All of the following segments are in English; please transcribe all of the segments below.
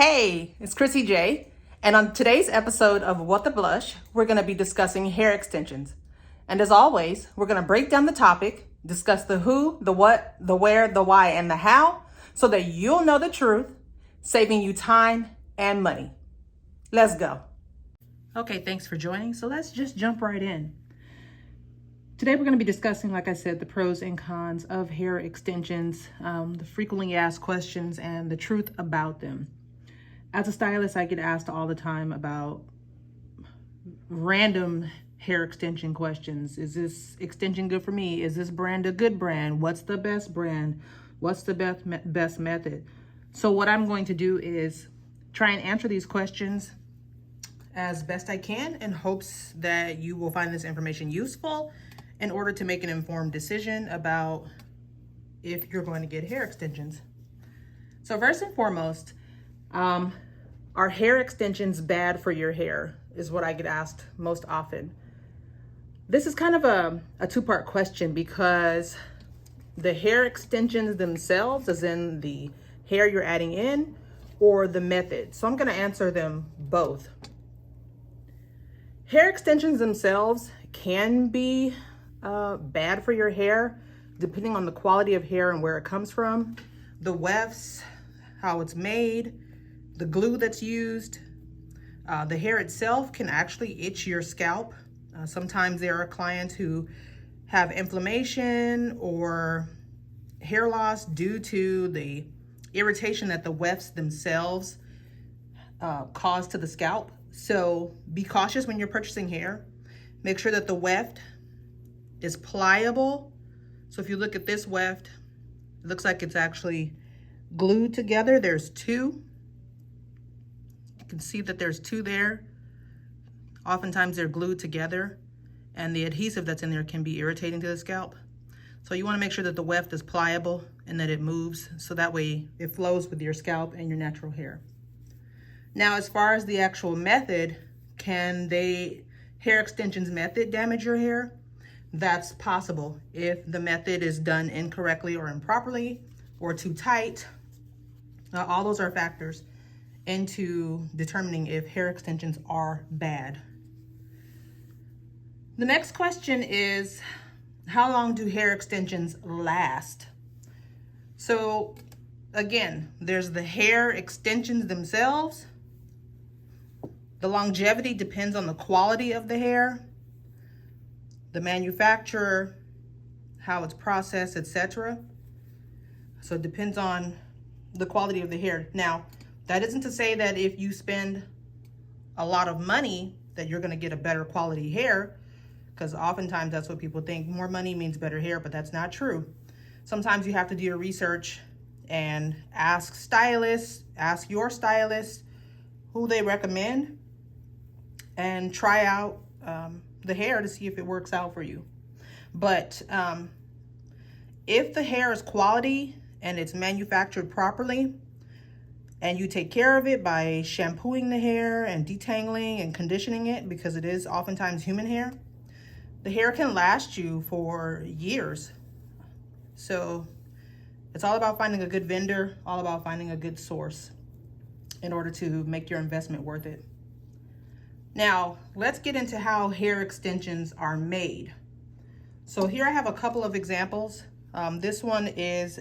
Hey, it's Chrissy J, and on today's episode of What the Blush, we're going to be discussing hair extensions. And as always, we're going to break down the topic, discuss the who, the what, the where, the why, and the how, so that you'll know the truth, saving you time and money. Let's go. Okay, thanks for joining. So let's just jump right in. Today we're going to be discussing, like I said, the pros and cons of hair extensions, the frequently asked questions, and the truth about them. As a stylist, I get asked all the time about random hair extension questions. Is this extension good for me? Is this brand a good brand? What's the best brand? What's the best method? So what I'm going to do is try and answer these questions as best I can in hopes that you will find this information useful in order to make an informed decision about if you're going to get hair extensions. So first and foremost, are hair extensions bad for your hair is what I get asked most often. This is kind of a two-part question because the hair extensions themselves, as in the hair you're adding in, or the method. So I'm going to answer them both. Hair extensions themselves can be bad for your hair depending on the quality of hair and where it comes from, the wefts, how it's made, the glue that's used. The hair itself can actually itch your scalp. Sometimes there are clients who have inflammation or hair loss due to the irritation that the wefts themselves cause to the scalp. So be cautious when you're purchasing hair. Make sure that the weft is pliable. So if you look at this weft, it looks like it's actually glued together. There's two. You can see that there's two there. Oftentimes they're glued together and the adhesive that's in there can be irritating to the scalp. So you want to make sure that the weft is pliable and that it moves so that way it flows with your scalp and your natural hair. Now, as far as the actual method, can hair extensions method damage your hair? That's possible if the method is done incorrectly or improperly or too tight. All those are factors into determining if hair extensions are bad. The next question is, how long do hair extensions last? So again, there's the hair extensions themselves. The longevity depends on the quality of the hair, the manufacturer, how it's processed, etc. So it depends on the quality of the hair. Now, that isn't to say that if you spend a lot of money that you're going to get a better quality hair, because oftentimes that's what people think. More money means better hair, but that's not true. Sometimes you have to do your research and ask your stylist who they recommend, and try out the hair to see if it works out for you. But if the hair is quality and it's manufactured properly, and you take care of it by shampooing the hair and detangling and conditioning it, because it is oftentimes human hair, the hair can last you for years. So it's all about finding a good vendor, all about finding a good source in order to make your investment worth it. Now, let's get into how hair extensions are made. So here I have a couple of examples. This one is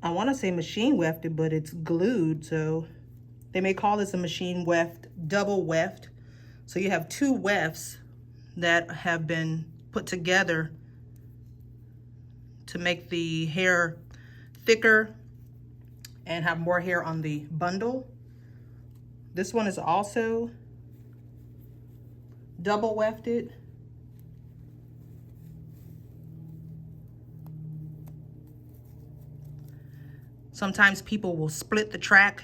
I want to say machine wefted, but it's glued. So they may call this a machine weft, double weft. So you have two wefts that have been put together to make the hair thicker and have more hair on the bundle. This one is also double wefted. Sometimes people will split the track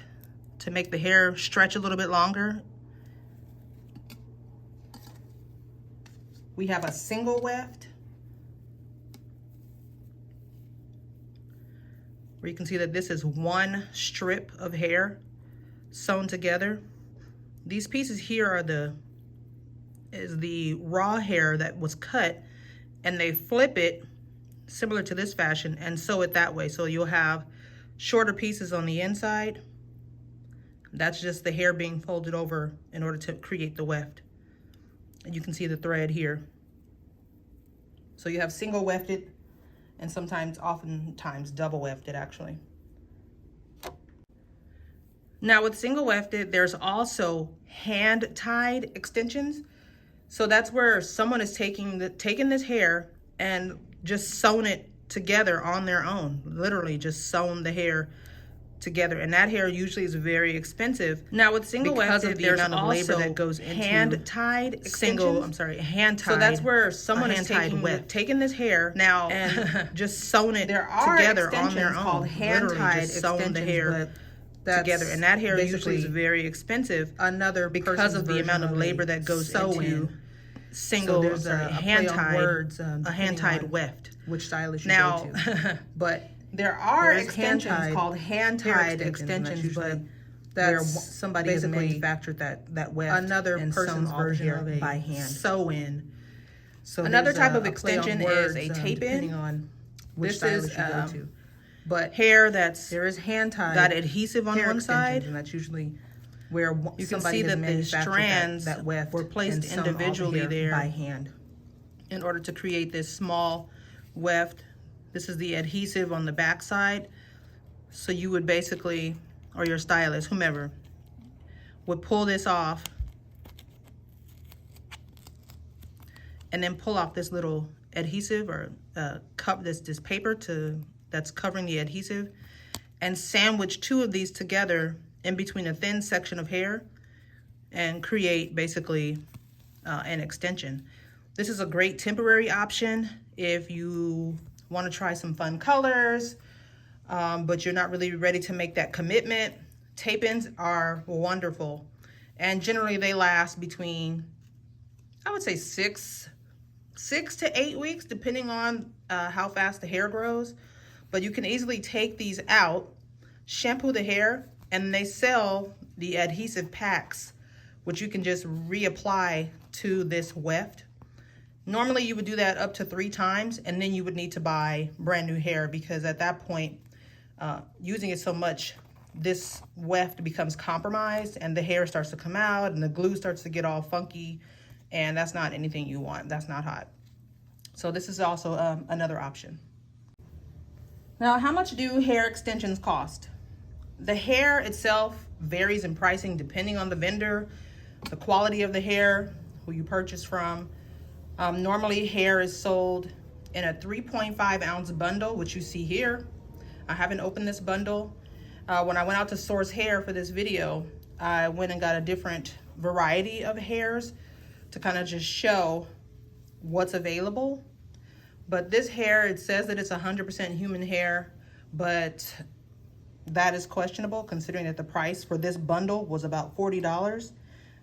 to make the hair stretch a little bit longer. We have a single weft, where you can see that this is one strip of hair sewn together. These pieces here are the raw hair that was cut, and they flip it similar to this fashion and sew it that way. So you'll have shorter pieces on the inside That's just the hair being folded over in order to create the weft. And you can see the thread here. So you have single wefted and oftentimes double wefted actually. Now with single wefted, there's also hand tied extensions. So that's where someone is taking this hair and just sewn it together on their own, literally just sewn the hair together, and that hair usually is very expensive. Now with single wefted, there's amount of labor that goes into hand tied hand tied. So that's where someone is taking this hair now and just sewn it together on their own, called hand tied extensions, the hair together, and that hair usually is very expensive. Because of the amount of labor that goes into hand tied weft. Which stylist you go to. But there are extensions called hand tied extensions, but that's somebody has manufactured that weft. Another person's version of it by hand. Sew in. So another type of extension is a tape in. Depending on which stylist you go to. But hair there is hand tied, got adhesive on one side, and that's usually where you can see that the strands that weft were placed individually there by hand in order to create this small weft. This is the adhesive on the back side. So you would basically, or your stylist, whomever, would pull this off and then pull off this little adhesive or cup, this paper that's covering the adhesive, and sandwich two of these together in between a thin section of hair and create basically an extension. This is a great temporary option if you want to try some fun colors, but you're not really ready to make that commitment. Tape-ins are wonderful, and generally they last between, I would say 6 to 8 weeks, depending on how fast the hair grows. But you can easily take these out, shampoo the hair, and they sell the adhesive packs, which you can just reapply to this weft. Normally you would do that up to 3 times, and then you would need to buy brand new hair, because at that point, using it so much, this weft becomes compromised and the hair starts to come out and the glue starts to get all funky, and that's not anything you want. That's not hot. So this is also another option. Now, how much do hair extensions cost? The hair itself varies in pricing depending on the vendor, the quality of the hair, who you purchase from. Normally hair is sold in a 3.5 ounce bundle, which you see here. I haven't opened this bundle. When I went out to source hair for this video, I went and got a different variety of hairs to kind of just show what's available. But this hair, it says that it's 100% human hair, but that is questionable considering that the price for this bundle was about $40.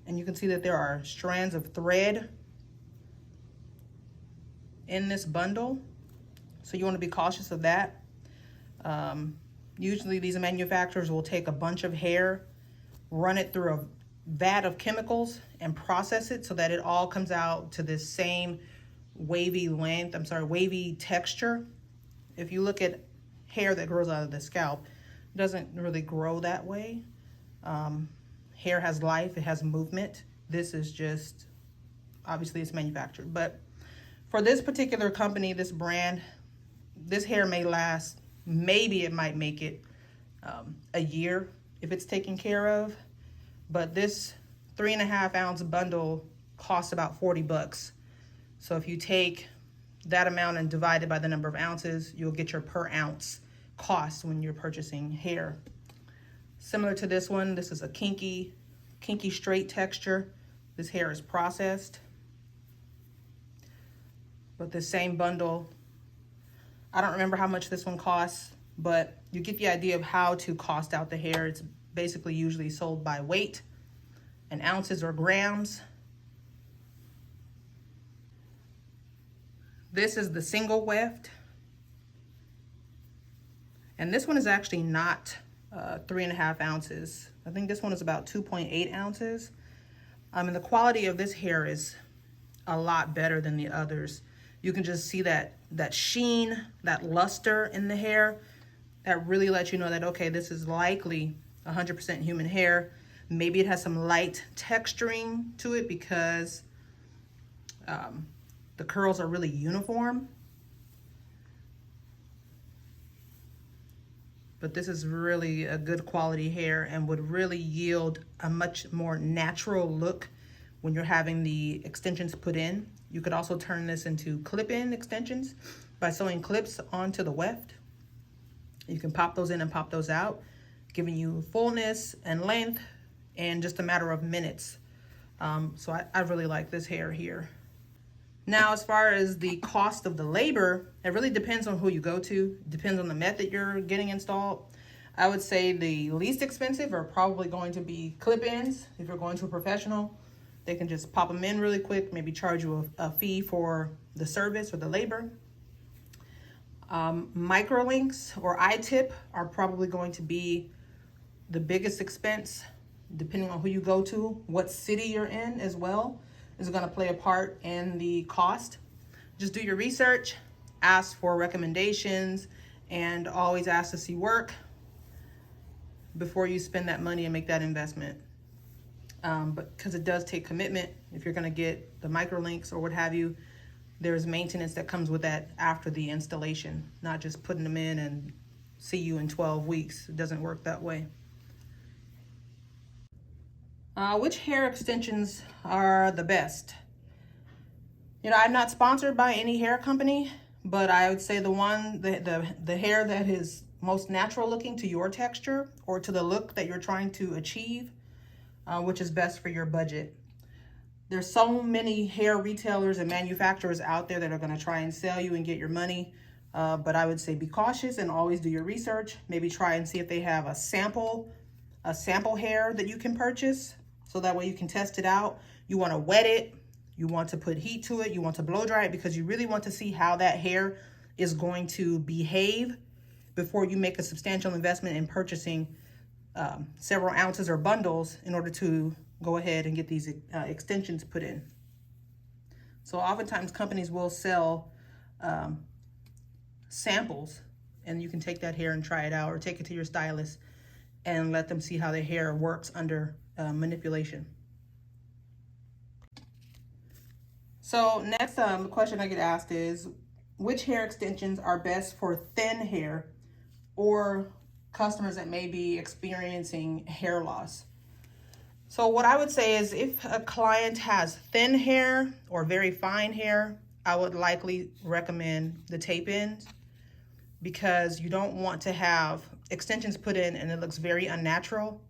And you can see that there are strands of thread in this bundle. So you want to be cautious of that. Usually these manufacturers will take a bunch of hair, run it through a vat of chemicals and process it so that it all comes out to this same wavy texture. If you look at hair that grows out of the scalp, it doesn't really grow that way. Hair has life, it has movement. This is just, obviously it's manufactured. But for this particular company, this brand, this hair may last, maybe it might make it a year if it's taken care of. But this 3.5 ounce bundle costs about $40. So if you take that amount and divide it by the number of ounces, you'll get your per ounce cost when you're purchasing hair. Similar to this one, this is a kinky straight texture. This hair is processed. But the same bundle, I don't remember how much this one costs, but you get the idea of how to cost out the hair. It's basically usually sold by weight in ounces or grams. This is the single weft. And this one is actually not 3.5 ounces. I think this one is about 2.8 ounces. And the quality of this hair is a lot better than the others. You can just see that sheen, that luster in the hair. That really lets you know that, okay, this is likely 100% human hair. Maybe it has some light texturing to it because the curls are really uniform. But this is really a good quality hair and would really yield a much more natural look when you're having the extensions put in. You could also turn this into clip-in extensions by sewing clips onto the weft. You can pop those in and pop those out, giving you fullness and length in just a matter of minutes. So I really like this hair here. Now, as far as the cost of the labor, it really depends on who you go to. Depends on the method you're getting installed. I would say the least expensive are probably going to be clip-ins. If you're going to a professional, they can just pop them in really quick, maybe charge you a fee for the service or the labor. Microlinks or I-tip are probably going to be the biggest expense, depending on who you go to, what city you're in as well is going to play a part in the cost. Just do your research, ask for recommendations, and always ask to see work before you spend that money and make that investment. But because it does take commitment, if you're going to get the microlinks or what have you, there's maintenance that comes with that after the installation, not just putting them in and see you in 12 weeks. It doesn't work that way. Which hair extensions are the best? You know, I'm not sponsored by any hair company, but I would say the hair that is most natural looking to your texture or to the look that you're trying to achieve, which is best for your budget. There's so many hair retailers and manufacturers out there that are going to try and sell you and get your money. But I would say be cautious and always do your research. Maybe try and see if they have a sample hair that you can purchase. So that way you can test it out. You want to wet it. You want to put heat to it. You want to blow dry it because you really want to see how that hair is going to behave before you make a substantial investment in purchasing several ounces or bundles in order to go ahead and get these extensions put in. So oftentimes companies will sell samples, and you can take that hair and try it out, or take it to your stylist and let them see how the hair works under manipulation. So next question I get asked is, which hair extensions are best for thin hair or customers that may be experiencing hair loss? So what I would say is, if a client has thin hair or very fine hair, I would likely recommend the tape-ins, because you don't want to have extensions put in and it looks very unnatural,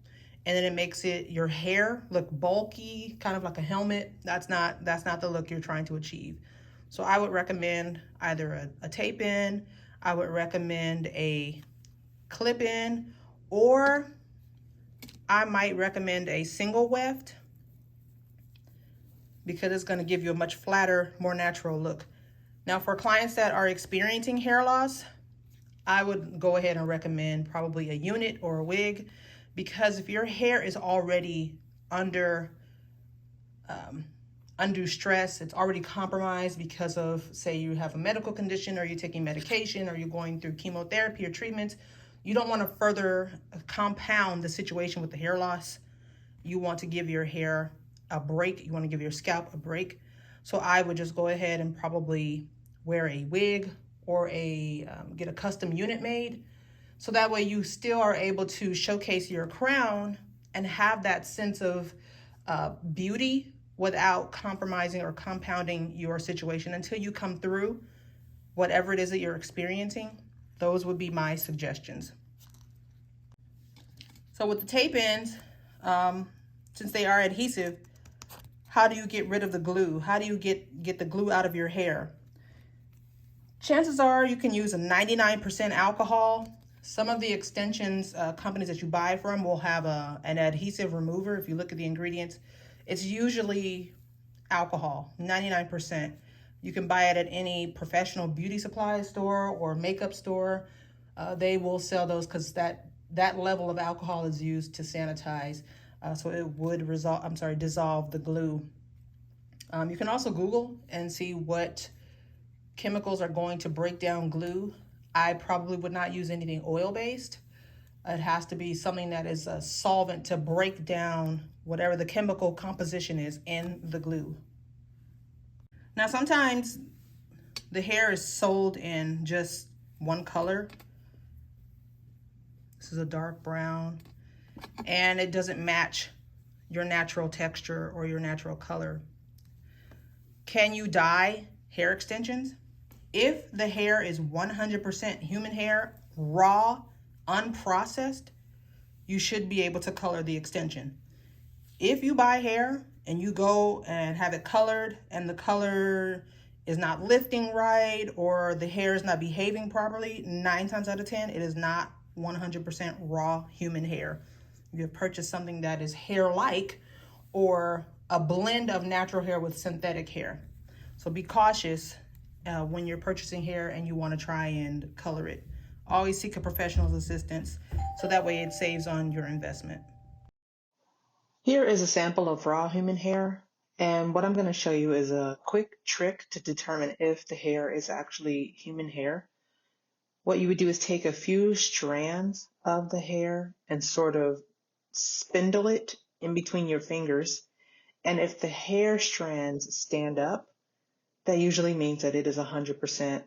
and then it makes your hair look bulky, kind of like a helmet. That's not the look you're trying to achieve. So I would recommend either a tape-in, I would recommend a clip-in, or I might recommend a single weft, because it's going to give you a much flatter, more natural look. Now, for clients that are experiencing hair loss, I would go ahead and recommend probably a unit or a wig, because if your hair is already under undue stress, it's already compromised because of, say, you have a medical condition, or you're taking medication, or you're going through chemotherapy or treatment, you don't want to further compound the situation with the hair loss. You want to give your hair a break. You want to give your scalp a break. So I would just go ahead and probably wear a wig or get a custom unit made. So that way you still are able to showcase your crown and have that sense of beauty without compromising or compounding your situation until you come through whatever it is that you're experiencing. Those would be my suggestions. So with the tape-ins, since they are adhesive, how do you get rid of the glue? How do you get the glue out of your hair? Chances are you can use a 99% alcohol. Some of the extensions companies that you buy from will have an adhesive remover. If you look at the ingredients, it's usually alcohol, 99%. You can buy it at any professional beauty supply store or makeup store. They will sell those, because that level of alcohol is used to sanitize. So it would dissolve the glue. You can also Google and see what chemicals are going to break down glue. I probably would not use anything oil-based. It has to be something that is a solvent to break down whatever the chemical composition is in the glue. Now, sometimes the hair is sold in just one color. This is a dark brown, and it doesn't match your natural texture or your natural color. Can you dye hair extensions? If the hair is 100% human hair, raw, unprocessed, you should be able to color the extension. If you buy hair and you go and have it colored and the color is not lifting right or the hair is not behaving properly, 9 times out of 10, it is not 100% raw human hair. You have purchased something that is hair-like or a blend of natural hair with synthetic hair. So be cautious when you're purchasing hair and you want to try and color it. Always seek a professional's assistance so that way it saves on your investment. Here is a sample of raw human hair, and what I'm going to show you is a quick trick to determine if the hair is actually human hair. What you would do is take a few strands of the hair and sort of spindle it in between your fingers, and if the hair strands stand up, that usually means that it is 100%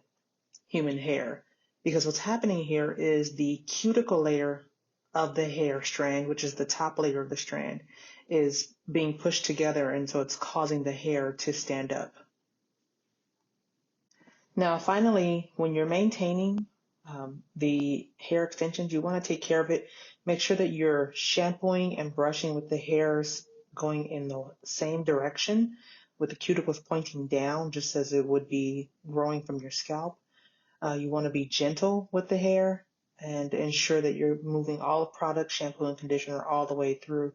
human hair, because what's happening here is the cuticle layer of the hair strand, which is the top layer of the strand, is being pushed together, and so it's causing the hair to stand up. Now, finally, when you're maintaining the hair extensions, you want to take care of it. Make sure that you're shampooing and brushing with the hairs going in the same direction, with the cuticles pointing down, just as it would be growing from your scalp. You want to be gentle with the hair and ensure that you're moving all the product, shampoo and conditioner, all the way through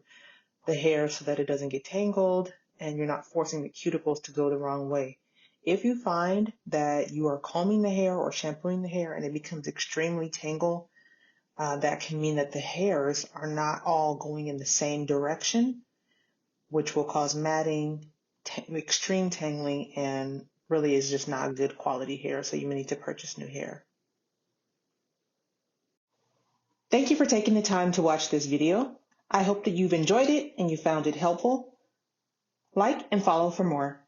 the hair so that it doesn't get tangled and you're not forcing the cuticles to go the wrong way. If you find that you are combing the hair or shampooing the hair and it becomes extremely tangled, that can mean that the hairs are not all going in the same direction, which will cause matting, extreme tangling, and really is just not good quality hair, so you may need to purchase new hair. Thank you for taking the time to watch this video. I hope that you've enjoyed it and you found it helpful. Like and follow for more.